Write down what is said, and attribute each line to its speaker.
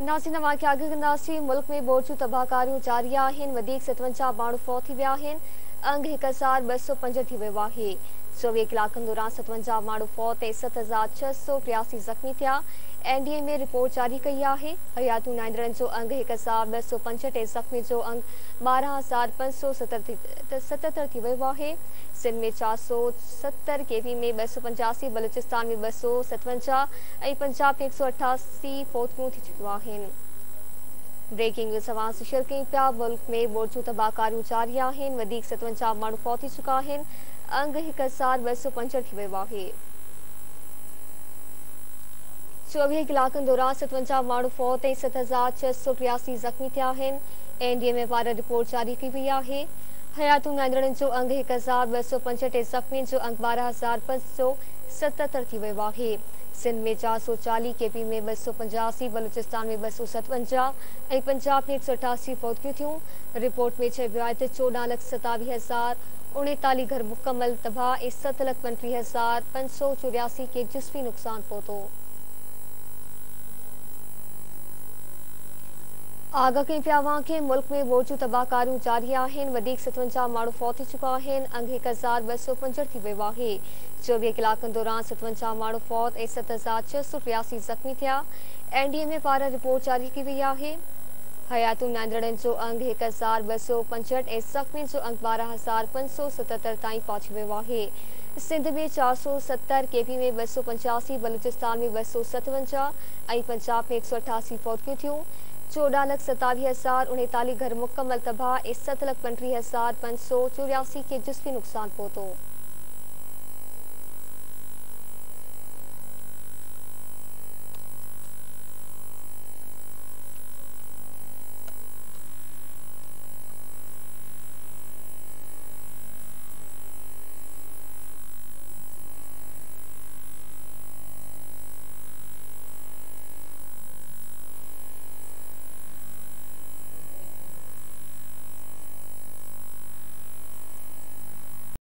Speaker 1: नाज़रीन वाक़िया आगे कंदासीं। मुल्क में बोर्चू तबाहकारियूं जारी आहिनि। वधीक 57 माण्हू फौत थी विया आहिनि। अंग 1205 थी वियो आहे। 24 कलाकनि दौरान 57 माण्हू फौत ऐं 7683 ज़ख़्मी थिया। एनडीए में रिपोर्ट जारी कई आहे। हयातूं नाइंदड़नि जो अंग 1265 ऐं ज़ख़्मी जो अंग 12577 थी वियो आहे। सिंध में 470, केपी में 285, बलूचिस्तान में 257 ऐं पंजाब में 188 फौतियूं थी चुकियूं आहिनि। ब्रेकिंग न्यूज़ सां शेयर कयूं पिया। मुल्क में बोर्चू तबाहकारियूं जारी आहिनि। वधीक 57 माण्हू फौत थी चुका आहिनि। अंग 1205 थी वियो आहे। 24 कलाकनि दौरान 57 माण्हू फौत ऐं 7683 ज़ख़्मी थिया आहिनि। एनडीए में पारां रिपोर्ट जारी कई वई आहे। हयातूं नाइंदड़नि जो अंग 1265 ऐं ज़ख़्मियुनि जो अंग 12577 थी वियो आहे। सिंध में 440, केपी में 285, बलूचिस्तान में 257 ऐं पंजाब में 188 फौतियूं थियूं। रिपोर्ट में चयो वियो आहे त 14,27,039 घर मुकमल तबाह ऐं 7,35,584 खे जिस्मी नुक़सान पहुतो। आगाह कयूं पिया वाक़िए मुल्क में बोर्चू तबाहकारियूं जारी आहिनि। वधीक 57 माण्हू फौत थी चुका आहिनि। अंग 1205 थी वियो आहे। 24 कलाकनि दौरान 57 माण्हू फौत ऐं 7683 ज़ख़्मी थिया। एनडीए में पारां रिपोर्ट जारी कई वई आहे। हयातूं नाइंदड़नि जो अंग 1265 ऐं ज़ख़्मियुनि जो अंग 12577 ताईं पहुची वियो आहे। सिंध में 470, केपी में 285, बलूचिस्तान में 257 ऐं पंजाब में 188 फौतियूं थियूं। 14,27,039 घर मुकमल तबाह ऐं 7,35,584 खे जिस्मी नुक़सान पहुतो।